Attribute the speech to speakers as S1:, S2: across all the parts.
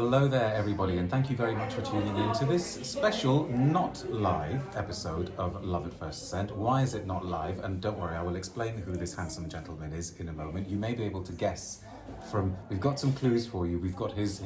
S1: Hello there, everybody, and thank you very much for tuning in to this special, not live episode of Love at First Scent. Why is it not live? And don't worry, I will explain who this handsome gentleman is in a moment. You may be able to guess from. We've got some clues for you. We've got his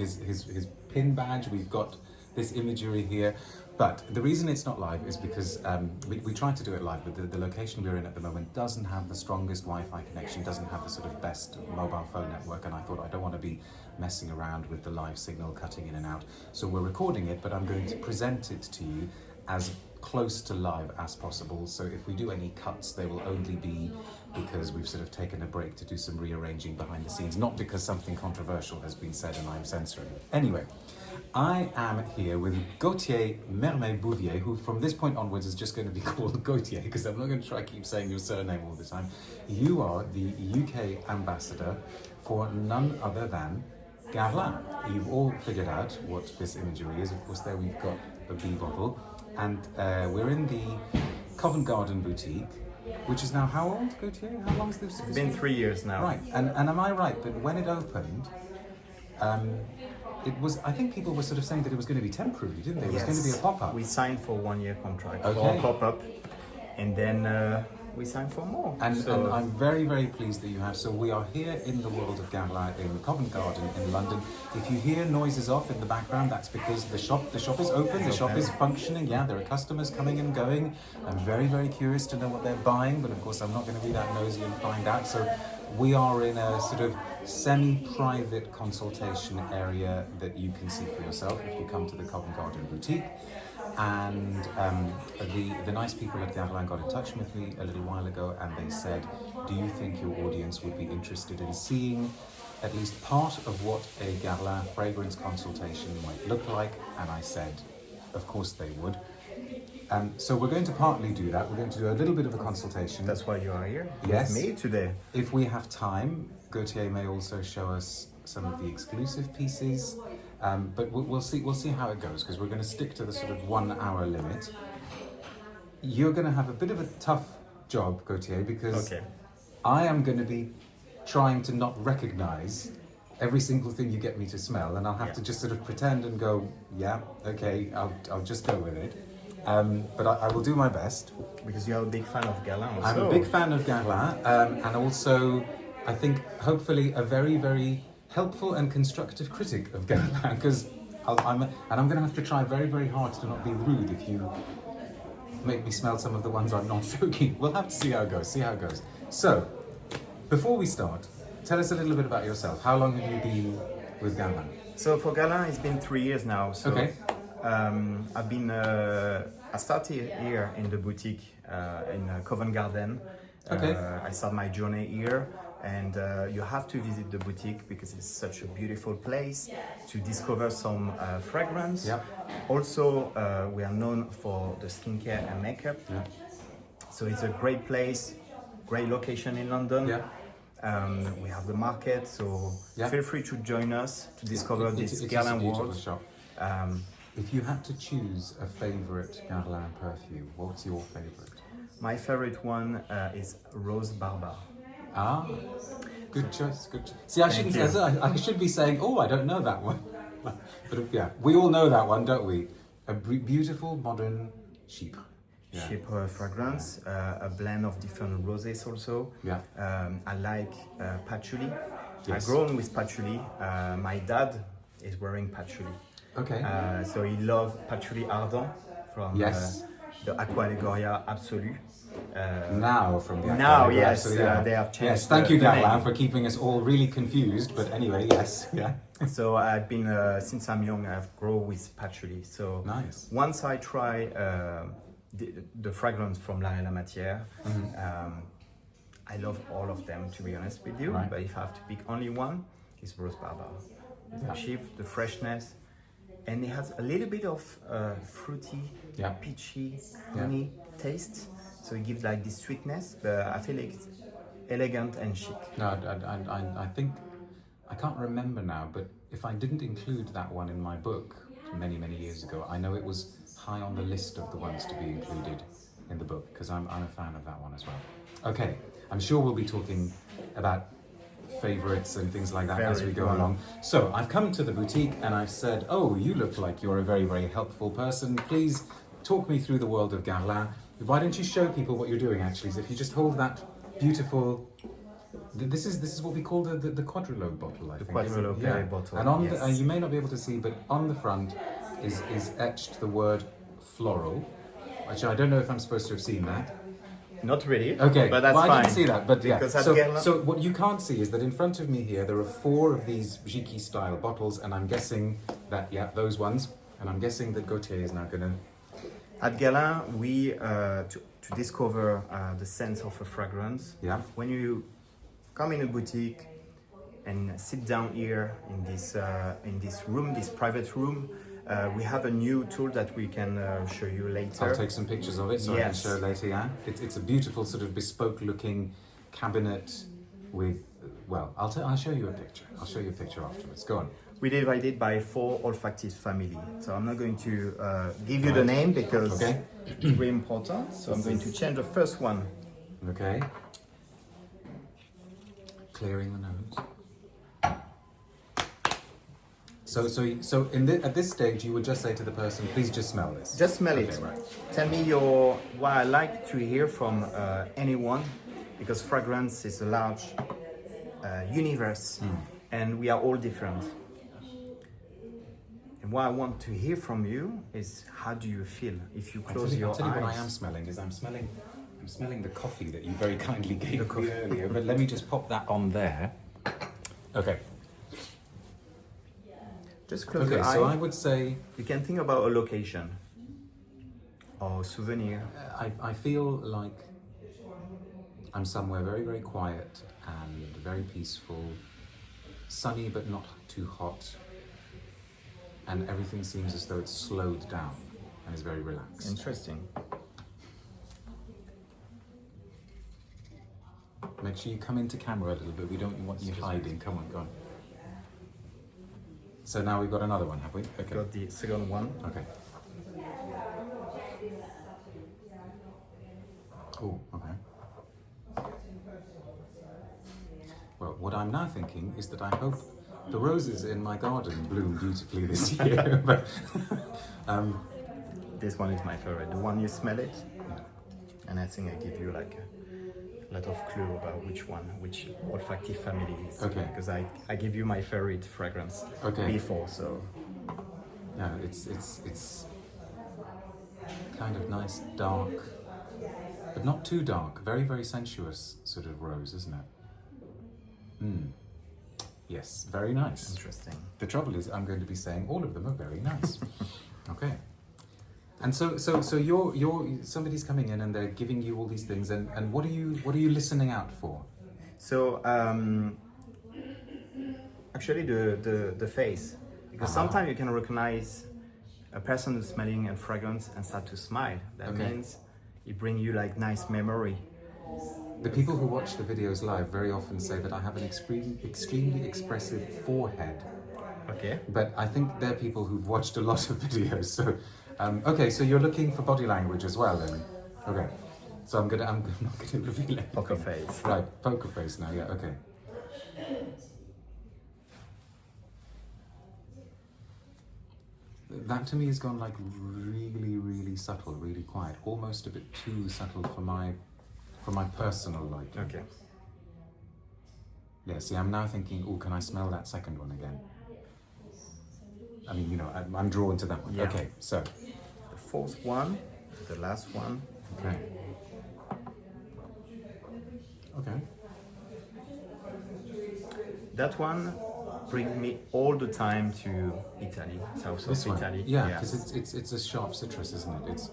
S1: pin badge. We've got this imagery here. But the reason it's not live is because we tried to do it live, but the location we're in at the moment doesn't have the strongest Wi-Fi connection, doesn't have the sort of best mobile phone network, and I thought I don't want to be messing around with the live signal cutting in and out. So we're recording it, but I'm going to present it to you as close to live as possible. So if we do any cuts, they will only be because we've sort of taken a break to do some rearranging behind the scenes, not because something controversial has been said and I'm censoring it. Anyway, I am here with Gauthier Mermet-Bouvier, who from this point onwards is just going to be called Gauthier, because I'm not going to try to keep saying your surname all the time. You are the UK ambassador for none other than Guerlain. You've all figured out what this imagery is. Of course, there we've got a bee bottle, and we're in the Covent Garden boutique, which is now how old, Gauthier? How long has this?
S2: It's been 3 years now.
S1: Right, and am I right that when it opened, it was, I think people were sort of saying that it was going to be temporary, didn't they? It was going to be a pop-up.
S2: We signed for 1 year contract
S1: Okay.
S2: for a pop-up, and then we signed for more.
S1: And I'm very, very pleased that you have. So we are here in the world of Guerlain in Covent Garden in London. If you hear noises off in the background, that's because the shop is open, the shop is functioning. Yeah, there are customers coming and going. I'm very, very curious to know what they're buying, but of course I'm not going to be that nosy and find out. So we are in a sort of semi-private consultation area that you can see for yourself if you come to the Covent Garden boutique. And the nice people at Guerlain got in touch with me a little while ago, and they said, do you think your audience would be interested in seeing at least part of what a Guerlain fragrance consultation might look like? And I said, of course they would. So we're going to partly do that. We're going to do a little bit of a consultation.
S2: That's why you are here
S1: Yes.
S2: with me today.
S1: If we have time, Gauthier may also show us some of the exclusive pieces. But we'll see how it goes, because we're going to stick to the sort of 1 hour limit. You're going to have a bit of a tough job, Gauthier, because I am going to be trying to not recognize every single thing you get me to smell, and I'll have to just sort of pretend and go, yeah, okay, I'll just go with it. But I will do my best.
S2: Because you're a big fan of Guerlain also.
S1: I'm a big fan of Guerlain, and also, I think, hopefully, a very, very helpful and constructive critic of Guerlain, because I'm going to have to try very, very hard to not be rude if you make me smell some of the ones I'm not so keen. We'll have to see how it goes. So, before we start, tell us a little bit about yourself. How long have you been with Guerlain?
S2: So for Guerlain, it's been 3 years now. So I started here in the boutique in Covent Garden. I started my journey here. And you have to visit the boutique because it's such a beautiful place to discover some fragrance.
S1: Yep.
S2: Also, we are known for the skincare and makeup.
S1: Yep.
S2: So it's a great place, great location in London.
S1: Yep.
S2: We have the market, so
S1: Yep.
S2: feel free to join us to discover this Guerlain world.
S1: Shop. If you had to choose a favorite Guerlain perfume, what's your favorite?
S2: My favorite one is Rose Barbare.
S1: Ah, good choice. See, I shouldn't say. I should be saying, "Oh, I don't know that one." But yeah, we all know that one, don't we? A beautiful modern chypre. Yeah.
S2: Chypre fragrance, a blend of different roses also.
S1: Yeah.
S2: I like patchouli.
S1: Yes.
S2: I've grown with patchouli. My dad is wearing patchouli.
S1: Okay.
S2: So he loves patchouli ardent from the Aqua Allegoria Absolue.
S1: Now from the
S2: yes, they have changed.
S1: Yes, thank you, Guerlain,
S2: name.
S1: for keeping us all really confused. But anyway, yes, yeah.
S2: So I've been since I'm young, I've grown with patchouli. So
S1: nice.
S2: Once I try the fragrance from La Matière, I love all of them, to be honest with you.
S1: Right.
S2: But if I have to pick only one, it's Rose Barbare. The shape, the freshness, and it has a little bit of fruity, peachy, honey taste. So it gives like this sweetness, but I feel like it's elegant and chic.
S1: No, I think, I can't remember now, but if I didn't include that one in my book many, many years ago, I know it was high on the list of the ones to be included in the book, because I'm a fan of that one as well. Okay, I'm sure we'll be talking about favorites and things like that
S2: Very
S1: as we go
S2: well.
S1: along. So I've come to the boutique and I've said, oh, you look like you're a very, very helpful person. Please talk me through the world of Guerlain. Why don't you show people what you're doing actually? So if you just hold that beautiful, this is what we call the quadrilobe bottle, I think.
S2: Quadrilobe bottle.
S1: And on
S2: yes.
S1: you may not be able to see, but on the front is etched the word floral. Actually, I don't know if I'm supposed to have seen that.
S2: Not really.
S1: Okay,
S2: but that's
S1: well,
S2: fine.
S1: I didn't see that, but yeah.
S2: Because at
S1: So,
S2: Guerlain-
S1: so what you can't see is that in front of me here there are 4 of these Jiki style bottles, and I'm guessing that those ones, and I'm guessing that Gauthier is now gonna.
S2: At Guerlain, we to discover the sense of a fragrance.
S1: Yeah.
S2: When you come in a boutique and sit down here in this room, this private room, we have a new tool that we can show you later.
S1: I'll take some pictures of it so I can
S2: Yes.
S1: show later. Yeah, it's a beautiful sort of bespoke-looking cabinet with. Well, I'll show you a picture. I'll show you a picture afterwards. Go on.
S2: We divided by 4 olfactive family. So I'm not going to give you the name because
S1: Okay.
S2: it's very important. So I'm going to change the first one.
S1: Okay. Clearing the nose. So at this stage, you would just say to the person, "Please just smell this."
S2: Just smell
S1: Okay,
S2: it.
S1: right.
S2: Tell me what I like to hear from anyone, because fragrance is a large universe, and we are all different. And what I want to hear from you is, how do you feel if you close your
S1: I'll tell you
S2: eyes?
S1: what I am smelling is I'm smelling the coffee that you very kindly gave me earlier. But let me just pop that on there. Okay.
S2: Just close
S1: Okay.
S2: your
S1: So
S2: eyes.
S1: I would say
S2: You can think about a location or souvenir.
S1: I feel like I'm somewhere very, very quiet and very peaceful, sunny but not too hot, and everything seems as though it's slowed down and is very relaxed.
S2: Interesting.
S1: Make sure you come into camera a little bit. We don't want you hiding. Come on, go on. So now we've got another one, have we? Okay.
S2: Got the second one.
S1: Okay. Oh, okay. Well, what I'm now thinking is that I hope the roses in my garden bloom beautifully this year. But,
S2: This one is my favorite. The one you smell it,
S1: yeah.
S2: and I think I give you like a lot of clue about which olfactive family it is.
S1: Okay.
S2: Because I give you my favorite fragrance
S1: Okay.
S2: before, so
S1: Yeah, it's kind of nice, dark, but not too dark. Very, very sensuous sort of rose, isn't it? Yes, very nice.
S2: interesting.
S1: The trouble is, I'm going to be saying all of them are very nice. Okay. And so you're somebody's coming in and they're giving you all these things, and what are you listening out for?
S2: So actually the face, because sometimes you can recognize a person who's smelling a fragrance and start to smile. That
S1: Okay.
S2: means it brings you like nice memory.
S1: The people who watch the videos live very often say that I have an extremely expressive forehead.
S2: Okay.
S1: But I think they're people who've watched a lot of videos. So, okay, so you're looking for body language as well, then. Okay, so I'm not gonna reveal it.
S2: Poker face.
S1: Right, poker face now. Yeah, okay. That to me has gone like really, really subtle, really quiet, almost a bit too subtle for my personal liking.
S2: Okay.
S1: Yeah, see, I'm now thinking, oh, can I smell that second one again? I mean, you know, I'm drawn to that one.
S2: Yeah.
S1: Okay, so.
S2: The fourth one, the last one.
S1: Okay. Okay.
S2: That one brings me all the time to Italy, south
S1: This
S2: of
S1: one.
S2: Italy.
S1: Yeah, because it's a sharp citrus, isn't it? It's.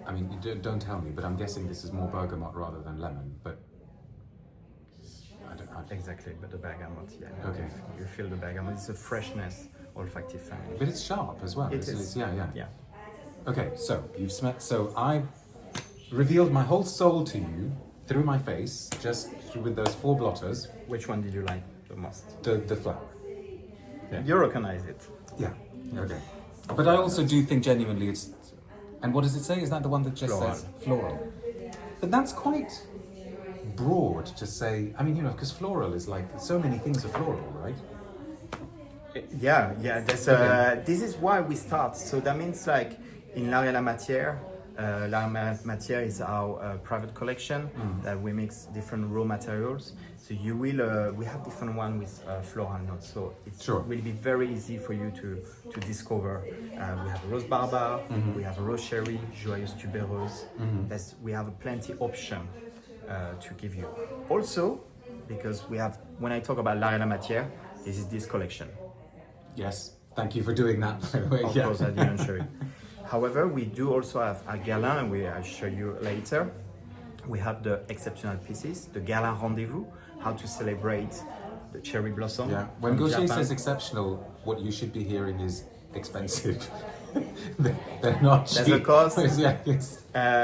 S1: I mean, don't tell me, but I'm guessing this is more bergamot rather than lemon, but.
S2: Exactly, but the bergamot, yeah.
S1: Okay.
S2: You feel the bergamot. It's a freshness, olfactive family.
S1: But it's sharp as well.
S2: It
S1: It's,
S2: is.
S1: yeah.
S2: Yeah.
S1: Okay, so you've smelled. So I've revealed my whole soul to you through my face, just with those 4 blotters.
S2: Which one did you like the most?
S1: The flower. Yeah.
S2: You recognize it.
S1: Yeah. Okay. But I also do think genuinely it's And what does it say? Is that the one that just
S2: Floral.
S1: says floral? But that's quite broad to say. I mean, you know, because floral is like so many things are floral, right?
S2: Yeah. That's this is why we start. So that means like in L'Art et la Matière. L'Art et la Matière is our private collection that we mix different raw materials. So you will, we have different one with floral notes. So it will be very easy for you to discover. We have rose barba, we have rose cherry, joyeuse tubereuse. We have plenty option to give you. Also, because we have, when I talk about L'Art et la Matière, this is this collection.
S1: Yes, thank you for doing that, by the way.
S2: Of course, I didn't show you. However, we do also have a Guerlain, I'll show you later. We have the exceptional pieces, the Guerlain Rendezvous, how to celebrate the cherry blossom.
S1: Yeah, when Gauthier says exceptional, what you should be hearing is expensive. They're not cheap.
S2: That's because
S1: Yeah,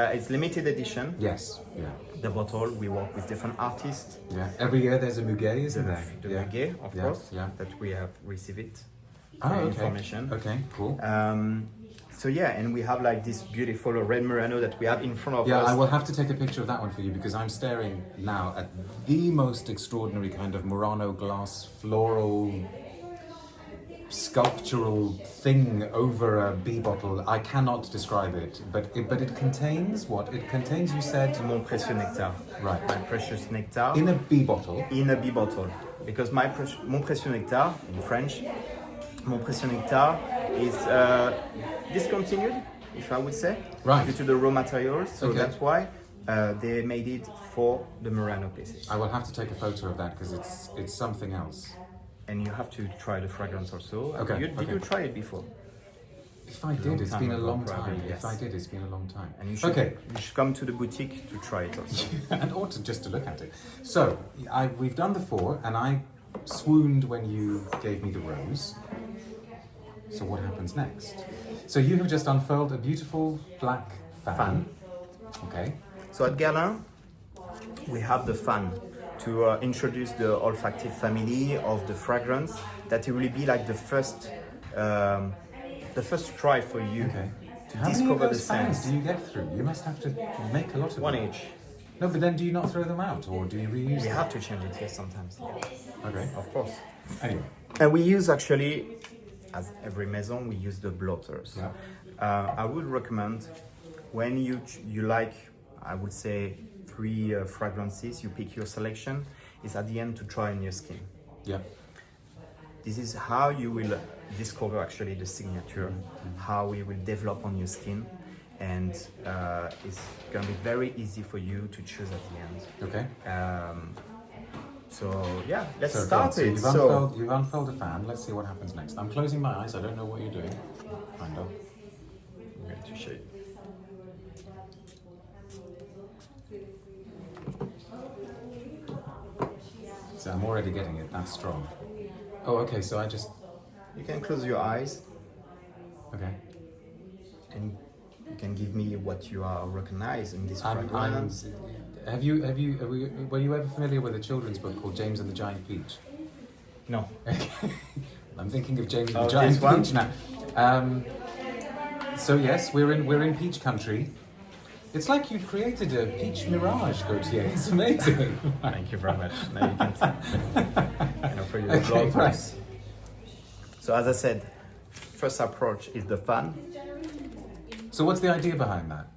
S2: it's limited edition.
S1: Yes, yeah.
S2: The bottle, we work with different artists.
S1: Yeah, every year there's a muguet, isn't there?
S2: The muguet, of course, that we have received it. Information.
S1: Okay, cool.
S2: So yeah, and we have like this beautiful red Murano that we have in front of us.
S1: Yeah, I will have to take a picture of that one for you because I'm staring now at the most extraordinary kind of Murano glass floral sculptural thing over a bee bottle. I cannot describe it, but it contains what? It contains, you said?
S2: Mon précieux nectar.
S1: Right.
S2: My precious nectar.
S1: In a bee bottle?
S2: In a bee bottle. Because mon précieux nectar, in French, mon précieux nectar is discontinued, if I would say, due to the raw materials. So that's why they made it for the Murano pieces.
S1: I will have to take a photo of that because it's something else.
S2: And you have to try the fragrance also.
S1: Okay.
S2: Did you try it before?
S1: If I did, it's been a long time. Yes. If I did, it's been a long time.
S2: And you should come to the boutique to try it also.
S1: And also just to look at it. So, we've done the 4, and I swooned when you gave me the rose. So what happens next? So you have just unfurled a beautiful black fan. Okay.
S2: So at Guerlain, we have the fan to introduce the olfactive family of the fragrance. That it will be like the first try for you to
S1: How
S2: discover
S1: many of
S2: the
S1: those fans
S2: scents.
S1: do you get through? You must have to make a lot of
S2: One
S1: them.
S2: each.
S1: No, but then do you not throw them out, or do you reuse
S2: We
S1: them?
S2: have to change it, yes, sometimes. Yeah.
S1: Okay.
S2: Of course.
S1: Anyway.
S2: And we use actually, as every maison, we use the blotters.
S1: Yeah.
S2: I would recommend when you like, I would say 3 fragrances, you pick your selection, is at the end to try on your skin.
S1: Yeah.
S2: This is how you will discover actually the signature, how it will develop on your skin, and it's going to be very easy for you to choose at the end.
S1: Okay.
S2: So yeah, let's
S1: So
S2: start
S1: so
S2: it.
S1: you've unfurled a fan. Let's see what happens next. I'm closing my eyes. I don't know what you're doing. Kind of.
S2: I'm going to shade.
S1: So I'm already getting it. That's strong. Oh, okay. So I just.
S2: You can close your eyes
S1: Okay.
S2: and you can give me what you are recognizing in this
S1: I'm,
S2: fragrance.
S1: were you ever familiar with a children's book called James and the Giant Peach?
S2: No.
S1: I'm thinking of James and
S2: Oh,
S1: the Giant
S2: this one?
S1: Peach now. So yes, we're in peach country. It's like you've created a peach mirage, Gauthier. It's amazing.
S2: Thank you very much. Now you can and offer you the
S1: Okay,
S2: blotters.
S1: right.
S2: So as I said, first approach is the fan.
S1: So what's the idea behind that?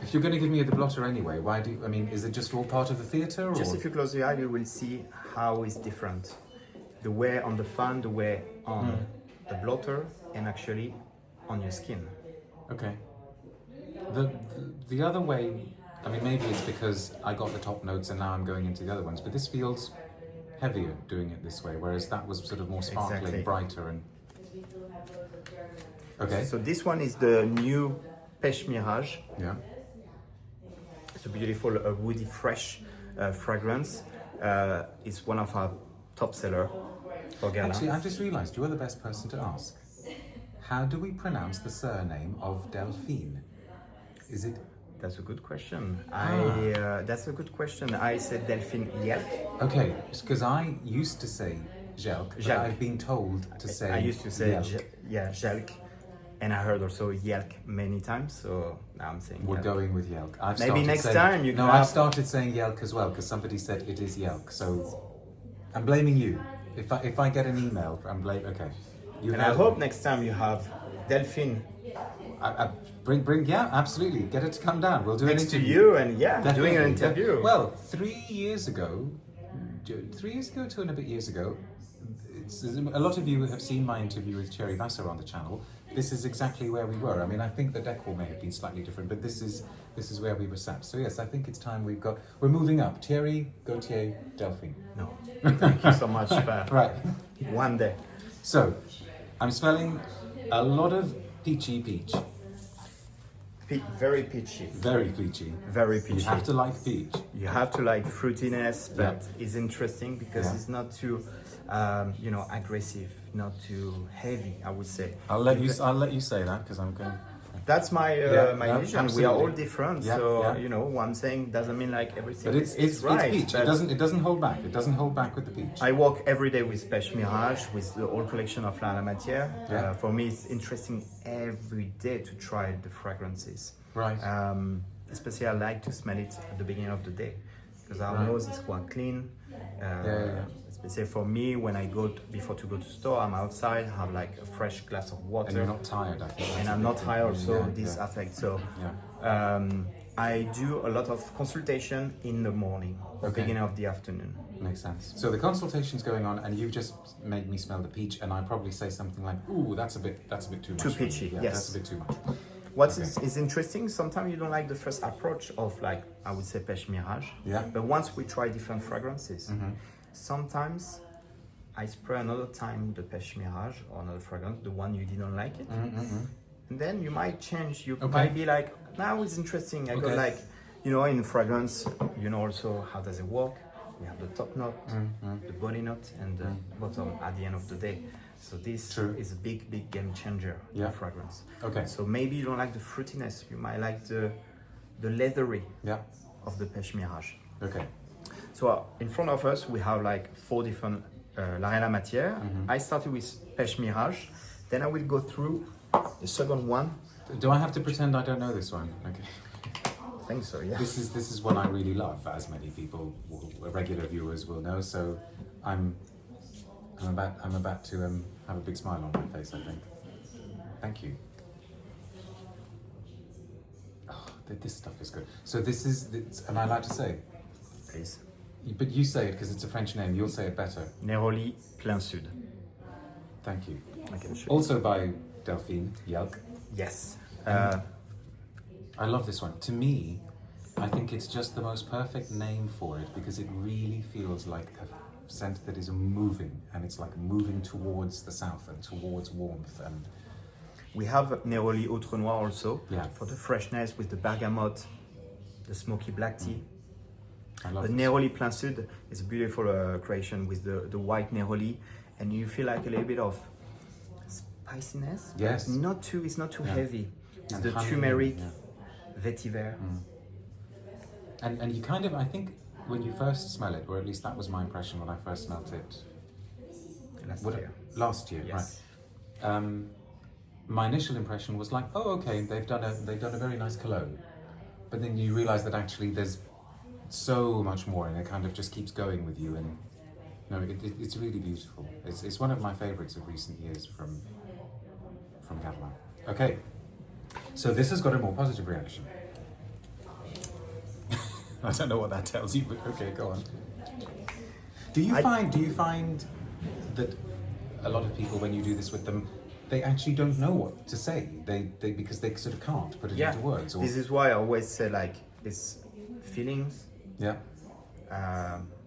S1: If you're going to give me the blotter anyway, why do you, I mean, is it just all part of the theatre?
S2: Just
S1: or?
S2: if you close your eye, you will see how it's different. The way on the fan, the way on the blotter, and actually on your skin.
S1: Okay. The other way, I mean, maybe it's because I got the top notes and now I'm going into the other ones, but this feels heavier doing it this way, whereas that was sort of more sparkling,
S2: Exactly.
S1: brighter, and okay.
S2: So this one is the new Pêche Mirage.
S1: Yeah.
S2: It's a beautiful, woody, fresh fragrance. It's one of our top seller for Guerlain.
S1: Actually, I just realised you are the best person to ask. How do we pronounce the surname of Delphine? Is it?
S2: That's a good question. That's a good question. I said Delphine Yelk.
S1: Okay, because I used to say Jelk, but
S2: Jelk.
S1: I've been told to say
S2: I used to say
S1: Jelk.
S2: Jelk. And I heard also Yelk many times, so now I'm saying
S1: We're
S2: Yelk.
S1: going with Yelk.
S2: Maybe next time you can
S1: I've started saying Yelk as well because somebody said it is Yelk. So I'm blaming you. If I get an email, I'm blaming. Okay.
S2: I hope next time you have Delphine
S1: bring yeah, absolutely. Get her to come down. We'll do an
S2: next to
S1: interview.
S2: you and
S1: Definitely.
S2: doing an interview.
S1: Well, 3 years ago, 2 and a bit years ago, a lot of you have seen my interview with Thierry Vassar on the channel. This is exactly where we were. I mean, I think the decor may have been slightly different, but this is where we were sat. So yes, I think it's time we're moving up. Thierry, Gauthier, Delphine.
S2: No, thank you so much, Pat.
S1: Right.
S2: One day.
S1: So, I'm smelling a lot of peachy peach.
S2: Very peachy.
S1: Very peachy.
S2: Very peachy.
S1: You have to like peach.
S2: You have to like fruitiness, but it's interesting because it's not too, aggressive, not too heavy. I would say.
S1: I'll let you say that because I'm going.
S2: That's my vision.
S1: Absolutely.
S2: We are all different, so what I'm saying doesn't mean like everything.
S1: But it's
S2: right.
S1: peach. It doesn't hold back. It doesn't hold back with the peach.
S2: I work every day with Pêche Mirage, with the whole collection of La Matière.
S1: Yeah.
S2: For me, it's interesting every day to try the fragrances.
S1: Right.
S2: Especially I like to smell it at the beginning of the day because our nose is quite clean. Especially for me, when I go before to go to store, I'm outside, have like a fresh glass of water.
S1: And you're not tired, I think.
S2: And I'm not tired also, this affects. So I do a lot of consultation in the morning or beginning of the afternoon.
S1: Makes sense. So the consultation's going on and you've just made me smell the peach and I probably say something like, ooh, that's a bit too much.
S2: Too peachy,
S1: yes. That's a bit too much.
S2: What is interesting, sometimes you don't like the first approach of like, I would say Pêche Mirage.
S1: Yeah.
S2: But once we try different fragrances, sometimes I spray another time the Pêche Mirage or another fragrance, the one you didn't like it. And then you might change. You might be like, now it's interesting. I got like, in fragrance, also how does it work? We have the top note, the body note, and the bottom at the end of the day. So this is a big game changer in fragrance.
S1: Okay.
S2: So maybe you don't like the fruitiness. You might like the leathery of the Pêche Mirage.
S1: Okay.
S2: So in front of us, we have like 4 different La Matière. I started with Pêche Mirage. Then I will go through the second one.
S1: Do I have to pretend I don't know this one? Okay.
S2: I think so, yeah.
S1: This is one I really love, as many people, regular viewers will know. So I'm about to have a big smile on my face, I think. Thank you. Oh, this stuff is good. So am I allowed to say?
S2: Please.
S1: But you say it because it's a French name. You'll say it better.
S2: Néroli Plein Sud.
S1: Thank you.
S2: I can show
S1: Also by Delphine Yelk.
S2: Yes.
S1: I love this one. To me, I think it's just the most perfect name for it because it really feels like a scent that is moving, and it's like moving towards the south and towards warmth. And
S2: we have Néroli Autre Noir also for the freshness with the bergamot, the smoky black tea.
S1: I love
S2: But Néroli Plein Sud is a beautiful creation with the white Néroli, and you feel like a little bit of spiciness.
S1: Yes.
S2: It's not too heavy. It's
S1: And
S2: the
S1: honey,
S2: turmeric, vetiver.
S1: And you kind of, I think, when you first smell it, or at least that was my impression when I first smelled it. Last year,
S2: yes.
S1: Right. My initial impression was like, oh, okay, they've done a very nice cologne, but then you realise that actually there's so much more, and it kind of just keeps going with you. And it's really beautiful. It's one of my favourites of recent years from Guerlain. Okay, so this has got a more positive reaction. I don't know what that tells you, but okay, go on. Do you find that a lot of people, when you do this with them, they actually don't know what to say? They because they sort of can't put it into words. Or...
S2: This is why I always say like it's feelings.
S1: Yeah.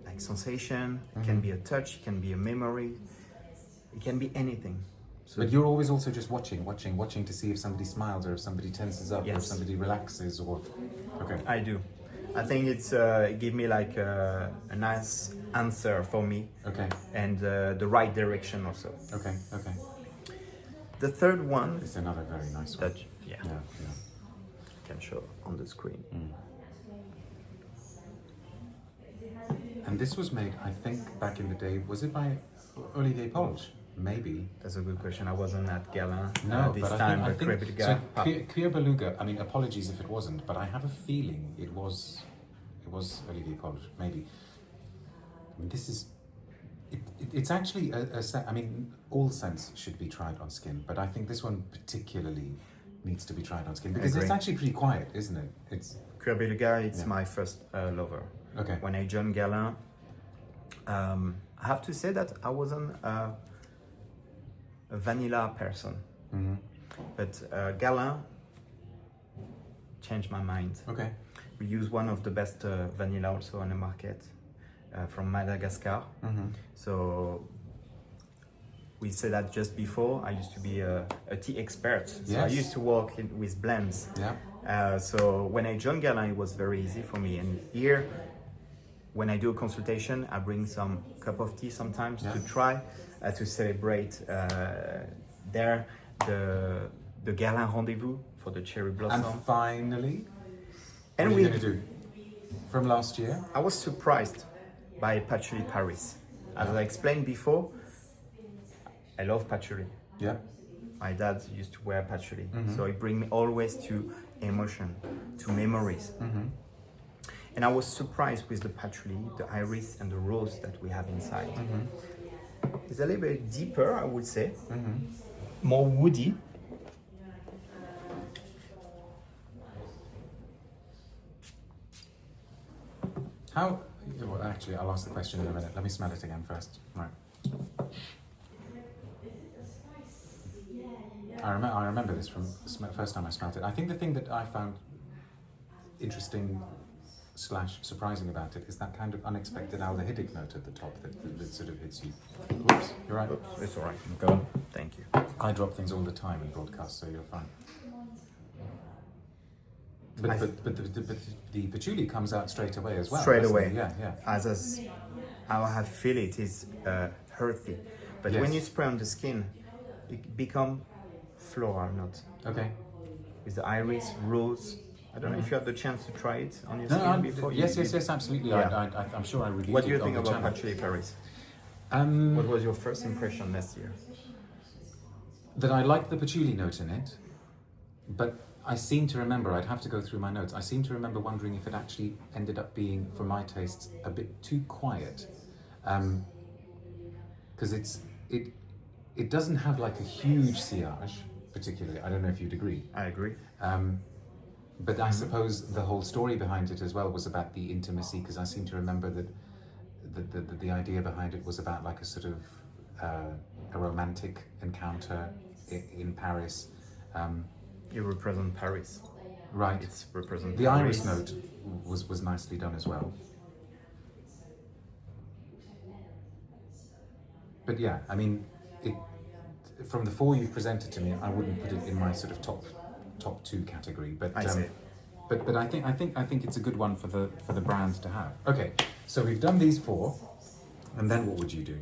S2: Like sensation. It can be a touch. It can be a memory. It can be anything. So
S1: but you're always also just watching to see if somebody smiles or if somebody tenses up or if somebody relaxes or. Okay.
S2: I do. I think it give me like a nice answer for me.
S1: Okay.
S2: And the right direction also.
S1: Okay. Okay.
S2: The third one.
S1: It's another very nice one.
S2: Yeah. I can show on the screen.
S1: And this was made, I think, back in the day. Was it by Olivier Polge? Maybe.
S2: That's a good question. I wasn't at Guerlain this
S1: but
S2: time.
S1: I think so.
S2: Beluga.
S1: Cuir Beluga. I mean, apologies if it wasn't, but I have a feeling it was Olivier Paul. Maybe. I mean, this is. It's actually a scent. I mean, all scents should be tried on skin, but I think this one particularly needs to be tried on skin because it's actually pretty quiet, isn't it? It's
S2: Cuir Beluga. It's my first lover.
S1: Okay.
S2: When I joined Guerlain, I have to say that I wasn't a vanilla person, but Guerlain changed my mind.
S1: Okay.
S2: We use one of the best vanilla also on the market from Madagascar. So we said that just before. I used to be a tea expert, so I used to work with blends.
S1: Yeah.
S2: So when I joined Guerlain, it was very easy for me. And here, when I do a consultation, I bring some cup of tea sometimes to try to celebrate the Guerlain rendezvous for the cherry blossom.
S1: And finally,
S2: and
S1: what are you going to do? From last year?
S2: I was surprised by Patchouli Paris. As I explained before, I love patchouli.
S1: Yeah.
S2: My dad used to wear patchouli, so it brings me always to emotion, to memories. And I was surprised with the patchouli, the iris, and the rose that we have inside. It's a little bit deeper, I would say, more woody.
S1: How? Well, actually, I'll ask the question in a minute. Let me smell it again first. Right. I remember this from the first time I smelled it. I think the thing that I found interesting / surprising about it is that kind of unexpected aldehydic note at the top that sort of hits you. Oops, you're right.
S2: Oops, it's all right. Go on. Thank you.
S1: I drop things all the time in broadcast, so you're fine. But the patchouli comes out straight away as well.
S2: Straight away.
S1: Yeah, yeah.
S2: As how I feel it is earthy. But when you spray on the skin, it becomes floral note.
S1: Okay.
S2: With the iris, rose. I don't know if you had the chance to try it on your skin before.
S1: Yes, absolutely.
S2: Yeah.
S1: I'm sure I reviewed it.
S2: What do you think
S1: on the
S2: about
S1: channel.
S2: Patchouli Paris? What was your first impression last year?
S1: That I liked the patchouli note in it, but I seem to remember, I'd have to go through my notes, I seem to remember wondering if it actually ended up being, for my tastes, a bit too quiet. Because it doesn't have like a huge sillage, particularly. I don't know if you'd agree.
S2: I agree.
S1: But I suppose the whole story behind it as well was about the intimacy, because I seem to remember that the idea behind it was about like a sort of a romantic encounter in Paris.
S2: You represent Paris.
S1: Right.
S2: It's represent
S1: the
S2: Paris.
S1: iris note was nicely done as well. But yeah, I mean, from the four you've presented to me, I wouldn't put it in my sort of top two category. But
S2: I see.
S1: But I think it's a good one for the brand to have. Okay, so we've done these four, and then what would you do?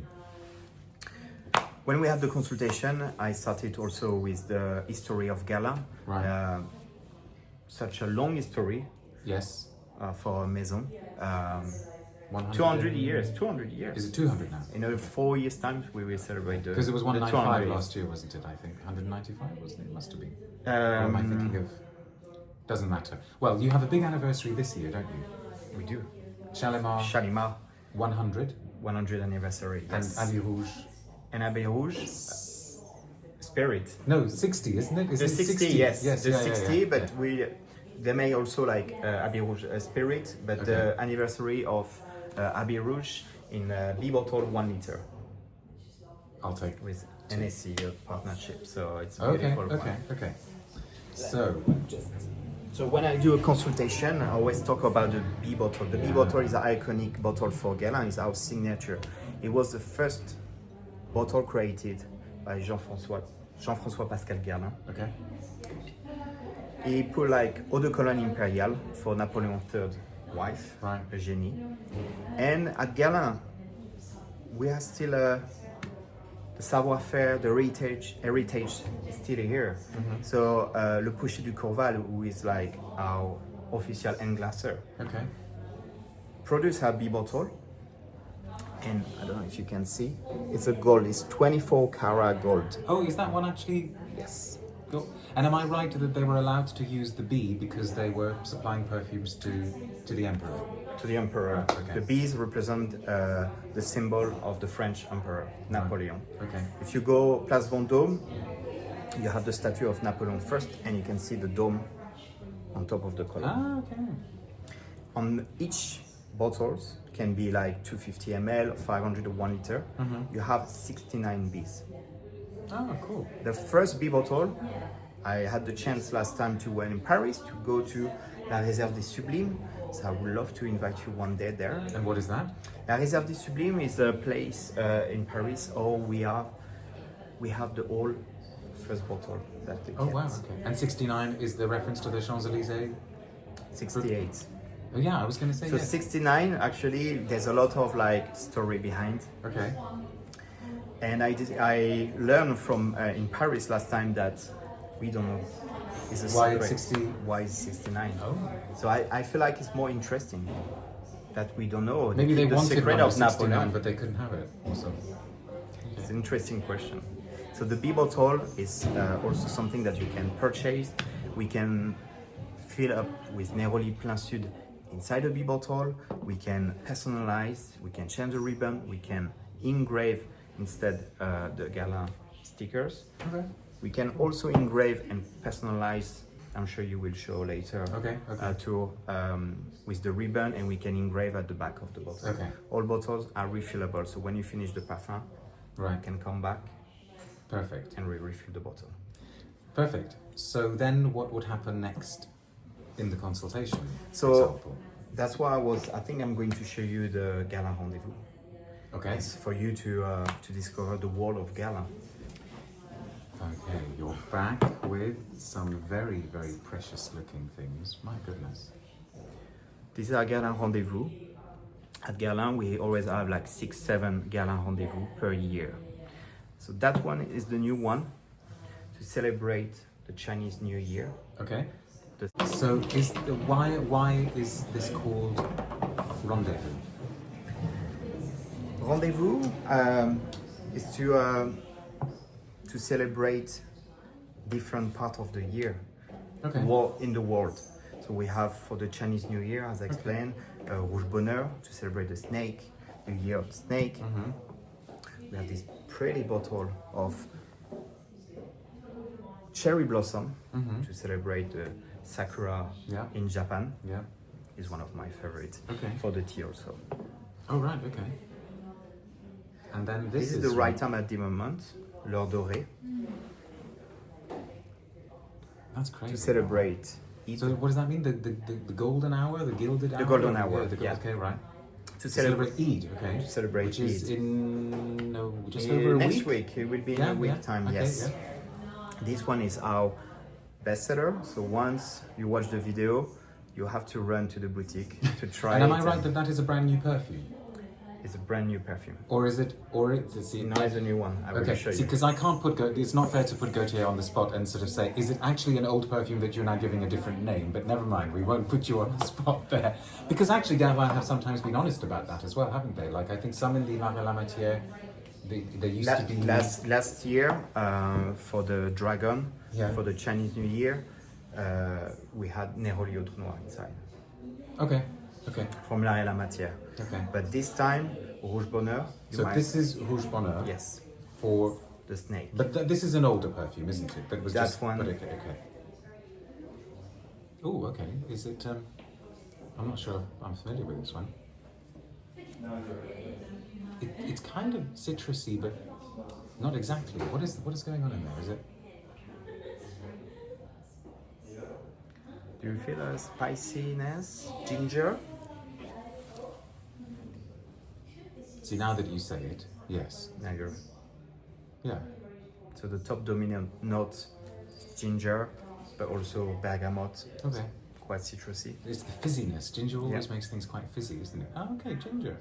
S2: When we had the consultation, I started also with the history of Guerlain.
S1: Right.
S2: Such a long history.
S1: Yes.
S2: For a maison.
S1: 200
S2: years. 200 years.
S1: Is it 200 now?
S2: In 4 years' time, we will celebrate the.
S1: Because it was 195 last year, wasn't it? I think 195 wasn't it? It must have been. Or am I thinking of? Doesn't matter. Well, you have a big anniversary this year, don't you?
S2: We do.
S1: Shalimar. 100.
S2: 100 anniversary. Yes.
S1: And Abbey Rouge.
S2: And Abbey Rouge. Spirit.
S1: No, 60, isn't it?
S2: The 60, yes. The 60,
S1: yeah.
S2: but they may also like Abbey Rouge Spirit, but the anniversary of Abbey Rouge in B bottle 1 liter.
S1: I'll take
S2: with NSC partnership, so it's a beautiful one.
S1: Okay.
S2: So when I do a consultation, I always talk about the B bottle. The B bottle is an iconic bottle for Guerlain. It's our signature. It was the first bottle created by Jean-François Pascal Guerlain.
S1: Okay.
S2: He put like eau de Cologne Imperial for Napoleon III's wife,
S1: Right.
S2: Eugénie. And at Guerlain, we are still the savoir-faire, the heritage is still here. So Le Pouchet du Corval, who is like our official englasser,
S1: Okay.
S2: produce a B bottle. And I don't know if you can see, it's a gold, it's 24 karat gold.
S1: Oh, is that one actually?
S2: Yes.
S1: Cool. And am I right that they were allowed to use the bee because they were supplying perfumes to the emperor?
S2: To the emperor.
S1: Okay.
S2: The bees represent the symbol of the French emperor, Napoleon.
S1: Okay.
S2: If you go Place Vendôme, you have the statue of Napoleon first, and you can see the dome on top of the column.
S1: Ah, okay.
S2: On each bottles, can be like 250 ml, 500 or 1 liter, you have 69 bees.
S1: Oh, cool.
S2: The first bee bottle, I had the chance last time to when in Paris to go to La Réserve des Sublimes, so I would love to invite you one day there.
S1: And what is that?
S2: La Réserve des Sublimes is a place in Paris. We have the whole first bottle that they
S1: Oh,
S2: get.
S1: wow, okay. And 69 is the reference to the Champs-Élysées?
S2: 68.
S1: Oh, yeah, I was going to say
S2: So
S1: yes.
S2: 69, actually, there's a lot of like story behind.
S1: Okay.
S2: And I learned from in Paris last time that we don't know. It's a
S1: Why
S2: secret.
S1: it's 60?
S2: Why it's 69?
S1: Oh.
S2: So I feel like it's more interesting that we don't know.
S1: Maybe they
S2: the
S1: wanted
S2: secret
S1: one
S2: of
S1: of 69,
S2: Napoleon.
S1: but they couldn't have it. Also.
S2: It's an interesting question. So the bee bottle is also something that you can purchase. We can fill up with Neroli Plein Sud inside the bee bottle. We can personalize, we can change the ribbon, we can engrave instead the Guerlain stickers.
S1: Okay.
S2: We can also engrave and personalize, I'm sure you will show later,
S1: Okay, okay.
S2: With the ribbon, and we can engrave at the back of the bottle.
S1: Okay.
S2: All bottles are refillable, so when you finish the parfum,
S1: Right.
S2: you can come back
S1: Perfect.
S2: and refill the bottle.
S1: Perfect. So then what would happen next in the consultation,
S2: So
S1: for example?
S2: that's why I think I'm going to show you the Guerlain Rendezvous.
S1: Okay.
S2: It's for you to discover the world of Guerlain.
S1: Okay, you're back with some very, very precious looking things. My goodness.
S2: This is our Guerlain Rendezvous. At Guerlain, we always have like 6-7 Guerlain Rendezvous per year. So that one is the new one to celebrate the Chinese New Year.
S1: Okay. So why is this called Rendezvous?
S2: Rendezvous is to celebrate different parts of the year in the world. So we have for the Chinese New Year, as I explained, Rouge Bonheur to celebrate the snake, the year of the snake. We have this pretty bottle of cherry blossom to celebrate the sakura in Japan.
S1: Yeah.
S2: Is one of my favorites
S1: Okay.
S2: for the tea also.
S1: Oh, right, okay. And then
S2: This is the right time at the moment, l'heure dorée,
S1: That's crazy.
S2: to celebrate.
S1: So what does that mean? The golden hour, the gilded hour?
S2: The golden hour,
S1: Yeah, okay, right.
S2: To
S1: Celebrate Eid, okay.
S2: To celebrate
S1: Which is
S2: Eid.
S1: in just over a
S2: next
S1: week.
S2: It will be in
S1: Yeah,
S2: a week
S1: yeah.
S2: time,
S1: Okay,
S2: yes.
S1: yeah.
S2: This one is our bestseller. So once you watch the video, you have to run to the boutique to try
S1: And
S2: it.
S1: am I right that that is a brand new perfume?
S2: It's a brand new perfume.
S1: Or it's see,
S2: No, it's a new one. I will
S1: okay,
S2: show
S1: see,
S2: you.
S1: because I can't put it's not fair to put Gauthier on the spot and sort of say, is it actually an old perfume that you're now giving a different name? But never mind, we won't put you on the spot there. Because actually, Guerlain have sometimes been honest about that as well, haven't they? Like, I think some in the La Matière, they used to be...
S2: Last year, for the Dragon,
S1: Yeah.
S2: for the Chinese New Year, we had Neroli Autre Noir inside.
S1: Okay, okay,
S2: From La Matière.
S1: okay.
S2: But this time, Rouge Bonheur.
S1: So this is Rouge Bonheur
S2: Yes,
S1: for...
S2: the snake.
S1: But this is an older perfume, isn't it? That was
S2: That
S1: just...
S2: one.
S1: But okay. Oh, okay. Is it... I'm not sure I'm familiar with this one. It's kind of citrusy, but not exactly. What is going on in there? Is it...
S2: Do you feel a spiciness? Ginger?
S1: See, now that you say it, yes.
S2: Now you're...
S1: Yeah.
S2: So the top dominant note is ginger, but also bergamot.
S1: Okay.
S2: Quite citrusy.
S1: It's the fizziness. Ginger always
S2: Yeah.
S1: makes things quite fizzy, isn't it? Oh, okay, ginger.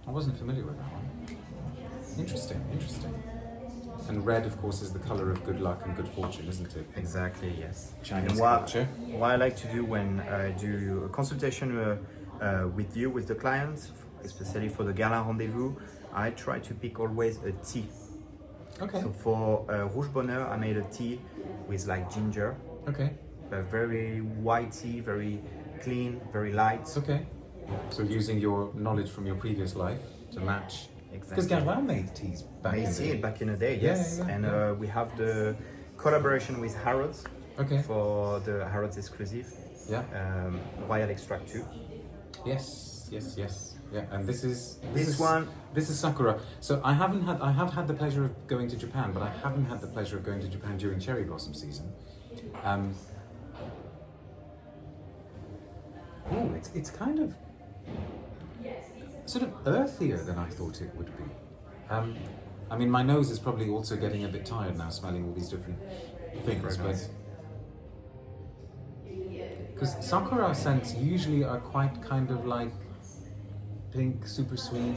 S1: I wasn't familiar with that one. Interesting, interesting. And red, of course, is the color of good luck and good fortune, isn't it?
S2: Exactly, yes.
S1: Chinese
S2: And what
S1: culture.
S2: I like to do when I do a consultation with you, with the client, especially for the Guerlain Rendezvous, I try to pick always a tea.
S1: Okay.
S2: So for Rouge Bonheur, I made a tea with like ginger.
S1: Okay.
S2: A very white tea, very clean, very light.
S1: Okay. So using your knowledge from your previous life to match. Because
S2: Exactly.
S1: Guerlain made teas back in the day.
S2: Back in the day,
S1: Yeah,
S2: yes.
S1: yeah, yeah,
S2: And
S1: yeah.
S2: we have the collaboration with Harrods
S1: Okay.
S2: for the Harrods exclusive
S1: Yeah.
S2: Royal Extract 2.
S1: Yes. Yeah. And this is
S2: one.
S1: This is Sakura. So I have had the pleasure of going to Japan, but I haven't had the pleasure of going to Japan during cherry blossom season. It's kind of sort of earthier than I thought it would be. I mean, my nose is probably also getting a bit tired now, smelling all these different things, but because Sakura scents usually are quite kind of like pink, super sweet,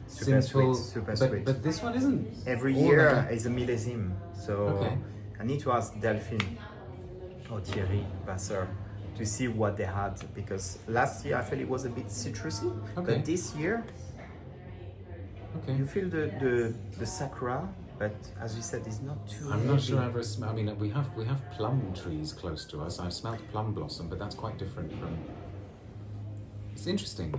S1: simple,
S2: super
S1: but,
S2: sweet.
S1: But this one isn't.
S2: Every
S1: all
S2: year
S1: like
S2: is a millésime. So
S1: Okay.
S2: I need to ask Delphine or Thierry Vasseur to see what they had, because last year I felt it was a bit citrusy,
S1: Okay.
S2: but this year
S1: Okay.
S2: you feel the sakura, but as you said, it's not too
S1: I'm
S2: heavy.
S1: not sure I ever smell. I mean, we have plum trees close to us. I've smelled plum blossom, but that's quite different from. It's interesting.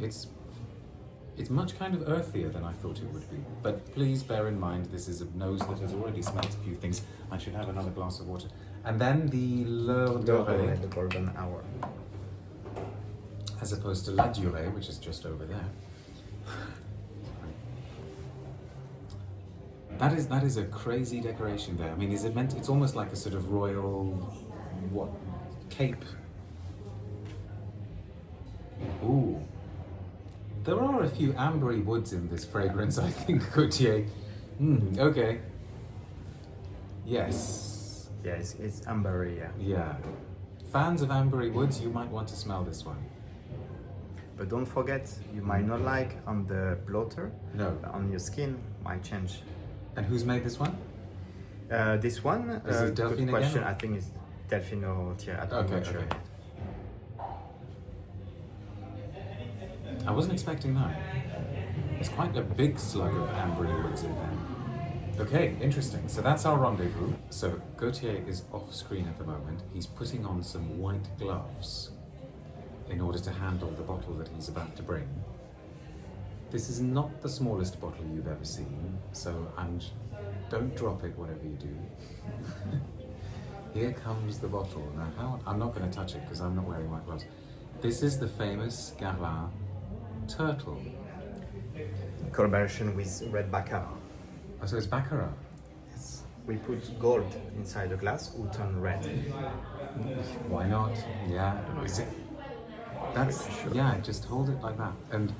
S1: It's much kind of earthier than I thought it would be. But please bear in mind, this is a nose that has already smelled a few things. I should have another glass of water. And then the Le Doré,
S2: the golden hour.
S1: as opposed to La Durée, which is just over there. That is a crazy decoration there. I mean, is it meant? It's almost like a sort of royal, what, cape. Ooh, there are a few ambery woods in this fragrance, I think, Gauthier. Okay. Yes.
S2: Yeah, it's ambery, yeah.
S1: Yeah. Fans of ambery woods, you might want to smell this one.
S2: But don't forget, you might not like on the bloater,
S1: No.
S2: but on your skin might change.
S1: And who's made this one?
S2: This one,
S1: Is it
S2: good
S1: Delphine
S2: question.
S1: again?
S2: I think it's Delphine or Thierry. I'm
S1: Okay,
S2: not sure.
S1: okay. I wasn't expecting that. There's quite a big slug of ambery woods in there. Okay, interesting. So that's our rendezvous. So Gauthier is off screen at the moment. He's putting on some white gloves in order to handle the bottle that he's about to bring. This is not the smallest bottle you've ever seen, so don't drop it, whatever you do. Here comes the bottle. Now, I'm not going to touch it because I'm not wearing white gloves. This is the famous Guerlain turtle.
S2: Collaboration with red baccarat.
S1: Oh, so it's Baccarat.
S2: Yes. We put gold inside the glass, who turn red.
S1: Why not? Yeah. That's yeah. Just hold it like that, and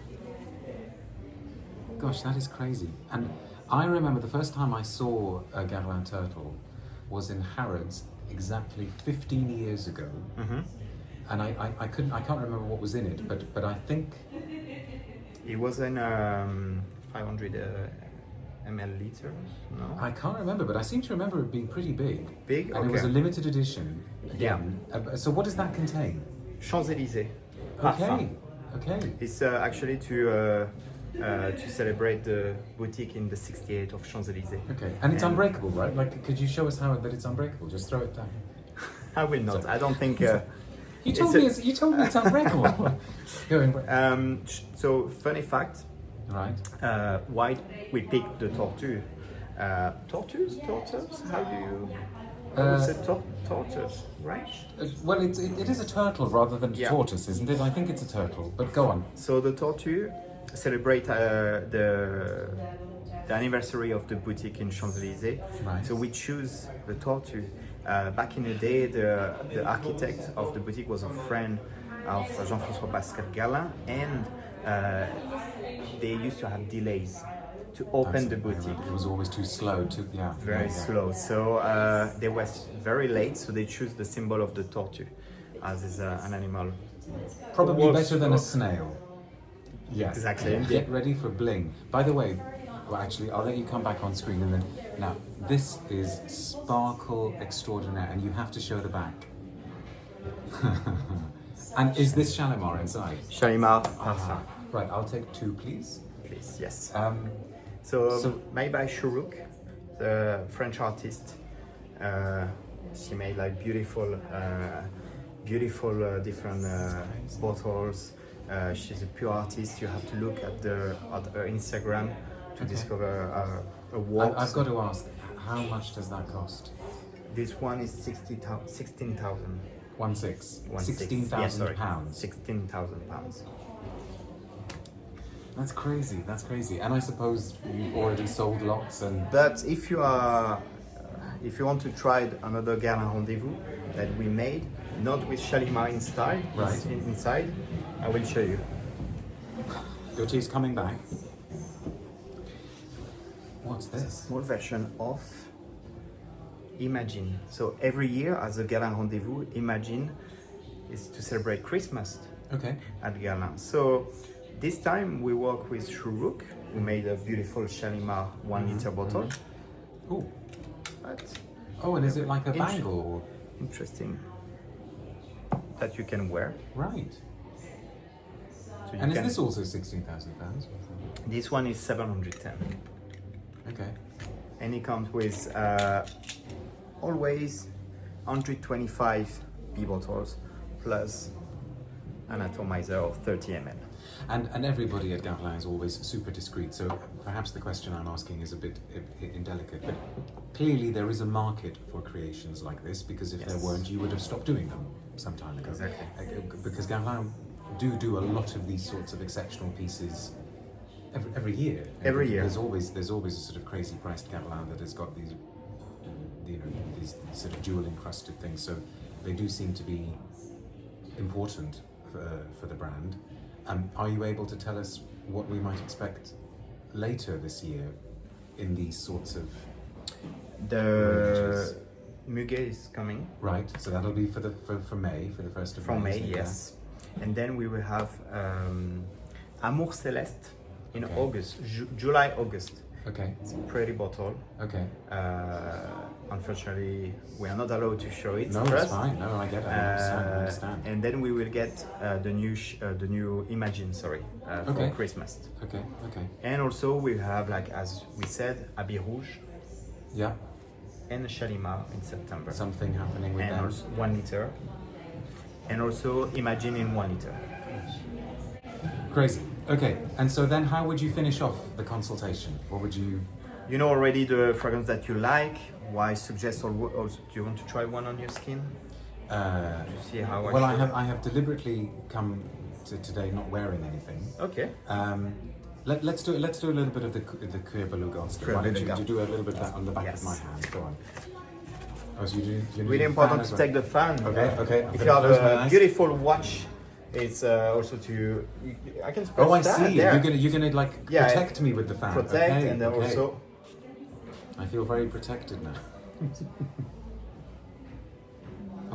S1: gosh, that is crazy. And I remember the first time I saw a Guerlain turtle was in Harrods exactly 15 years ago, and I can't remember what was in it, but I think
S2: It was in 500 ml liters. No.
S1: I can't remember, but I seem to remember it being pretty big.
S2: Big?
S1: And it was a
S2: Okay.
S1: limited edition. Again. So what does that contain?
S2: Champs-Élysées.
S1: Okay. Okay.
S2: It's actually to celebrate the boutique in the 68 of Champs-Élysées.
S1: Okay. And it's unbreakable, right? Like, could you show us how that it's unbreakable? Just throw it down.
S2: I will not.
S1: Sorry.
S2: I don't think.
S1: You told me it's unbreakable.
S2: So funny fact.
S1: Right.
S2: Why we picked the tortue? Tortoise? How do you? I would say tortoise, right?
S1: Well, it is a turtle rather than a
S2: Yeah.
S1: tortoise, isn't it? I think it's a turtle, but go on.
S2: So the tortue celebrate the anniversary of the boutique in Champs-Élysées.
S1: Right.
S2: So we choose the tortue. Back in the day, the architect of the boutique was a friend of Jean-François Pascal Guerlain, and they used to have delays to open the boutique.
S1: It was always too slow.
S2: Very slow. So they were very late, so they choose the symbol of the tortue as is an animal.
S1: Probably
S2: Was
S1: better than a
S2: slow.
S1: snail. Yeah.
S2: Exactly.
S1: Yeah. Get ready for bling. By the way, well, actually, I'll let you come back on screen and then. Now, this is sparkle extraordinaire, and you have to show the back. And is this Shalimar inside?
S2: Shalimar Parfum.
S1: Right, I'll take 2, please.
S2: Please, yes.
S1: So
S2: made by Chourouk, the French artist. She made like beautiful different bottles. She's a pure artist. You have to look at her Instagram to discover her works.
S1: I've got to ask, how much does that cost?
S2: This one is 16,000.
S1: 16,000 pounds.
S2: 16,000 pounds.
S1: That's crazy. That's crazy. And I suppose you've already sold lots.
S2: But if you want to try another Guerlain Rendezvous that we made, not with Shalimar inside, I will show you.
S1: Gauthier's coming back. What's this?
S2: Small version of Imagine. So every year, as a Guerlain Rendezvous, Imagine is to celebrate Christmas at Guerlain. So this time we work with Chourouk, who made a beautiful Shalimar 1 liter bottle.
S1: Oh.
S2: But
S1: and is it like a bangle?
S2: Interesting. That you can wear.
S1: Right.
S2: So
S1: and is this also 16,000 pounds?
S2: This one is 710.
S1: Okay.
S2: And it comes with always 125 B bottles plus an atomizer of 30 ml.
S1: And everybody at Guerlain is always super discreet, so perhaps the question I'm asking is a bit indelicate, but clearly there is a market for creations like this, because if there weren't, you would have stopped doing them some time ago.
S2: Exactly.
S1: Because Guerlain do a lot of these sorts of exceptional pieces every year.
S2: Every year.
S1: There's always a sort of crazy priced Guerlain that has got these, these sort of jewel encrusted things. So they do seem to be important for the brand. Are you able to tell us what we might expect later this year in these sorts of
S2: The Muguet is coming.
S1: Right, so that'll be for May, for the 1st of May.
S2: From May, yes. And then we will have Amour Céleste in August, July, August.
S1: Okay.
S2: It's a pretty bottle.
S1: Okay.
S2: Unfortunately, we are not allowed to show it.
S1: No, it's fine. No, I get it. I understand.
S2: And then we will get the new Imagine, for Christmas.
S1: Okay.
S2: And also we have, like as we said, Habit Rouge.
S1: Yeah.
S2: And Shalimar in September.
S1: Something happening with
S2: and
S1: them.
S2: Also 1 liter. And also Imagine in 1 liter.
S1: Crazy. Okay, and so then how would you finish off the consultation? What would you...
S2: You know already the fragrance that you like. Why suggest also, do you want to try one on your skin? To see how
S1: well, I have deliberately come to today not wearing anything.
S2: Okay.
S1: Let's do a little bit of the Cuir Beluga. Why don't you do a little bit of that on the back of my hand? Go on. Oh, so you
S2: really important to take the fan.
S1: Okay.
S2: If you have a beautiful watch, it's also to. I can.
S1: Oh, I see. You're gonna like protect me with the fan.
S2: Protect, and then also.
S1: I feel very protected now.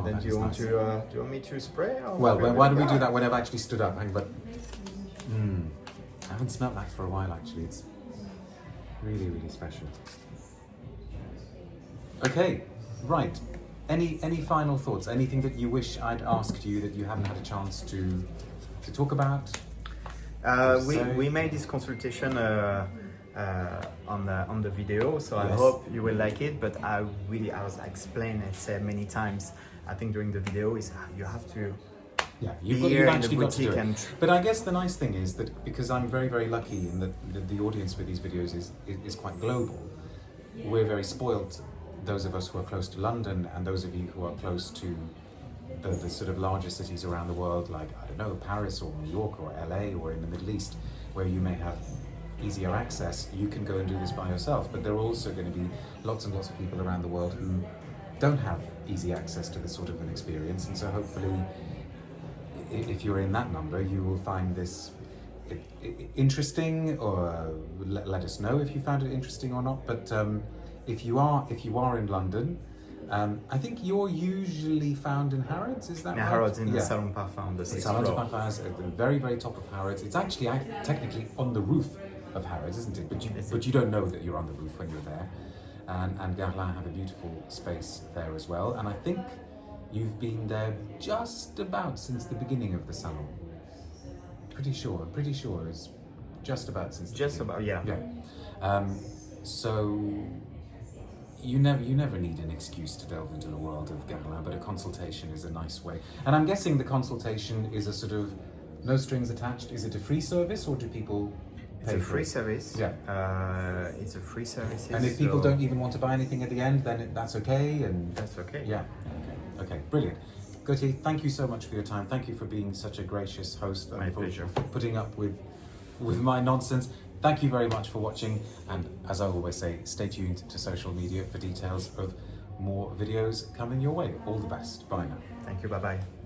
S2: Then do you want me to spray? Or
S1: well, why do we do that when I've actually stood up? I haven't smelled that for a while actually. It's really, really special. Okay, right. Any final thoughts? Anything that you wish I'd asked you that you haven't had a chance to talk about?
S2: We made this consultation on the video, so I hope you will like it. But I was explained and said many times, I think during the video, is you have to
S1: you've actually got to do it. But I guess the nice thing is that because I'm very, very lucky in that the audience for these videos is quite global, we're very spoilt, those of us who are close to London and those of you who are close to the sort of larger cities around the world, like, I don't know, Paris or New York or LA or in the Middle East, where you may have easier access, you can go and do this by yourself. But there are also going to be lots and lots of people around the world who don't have easy access to this sort of an experience. And so hopefully, if you're in that number, you will find this interesting, or let us know if you found it interesting or not. But if you are in London, I think you're usually found in Harrods, is that right?
S2: Harrods in the Salon Parfum on the 6th floor.
S1: Salon Parfum is at the very, very top of Harrods. It's actually technically on the roof of Harrods, isn't it? But you don't know that you're on the roof when you're there. And Guerlain have a beautiful space there as well. And I think you've been there just about since the beginning of the salon. pretty sure. I'm pretty sure it's just about since.
S2: Just about, yeah.
S1: Yeah. So you never need an excuse to delve into the world of Guerlain, but a consultation is a nice way. And I'm guessing the consultation is a sort of no strings attached. Is it a free service, or do people
S2: It's
S1: pay
S2: a
S1: for
S2: free
S1: it?
S2: service.
S1: Yeah.
S2: It's a free service.
S1: And if people don't even want to buy anything at the end, then that's okay. And
S2: That's okay.
S1: yeah. Okay. Brilliant. Gauthier, thank you so much for your time. Thank you for being such a gracious host.
S2: My pleasure.
S1: For putting up with my nonsense. Thank you very much for watching. And as I always say, stay tuned to social media for details of more videos coming your way. All the best. Bye now.
S2: Thank you. Bye bye.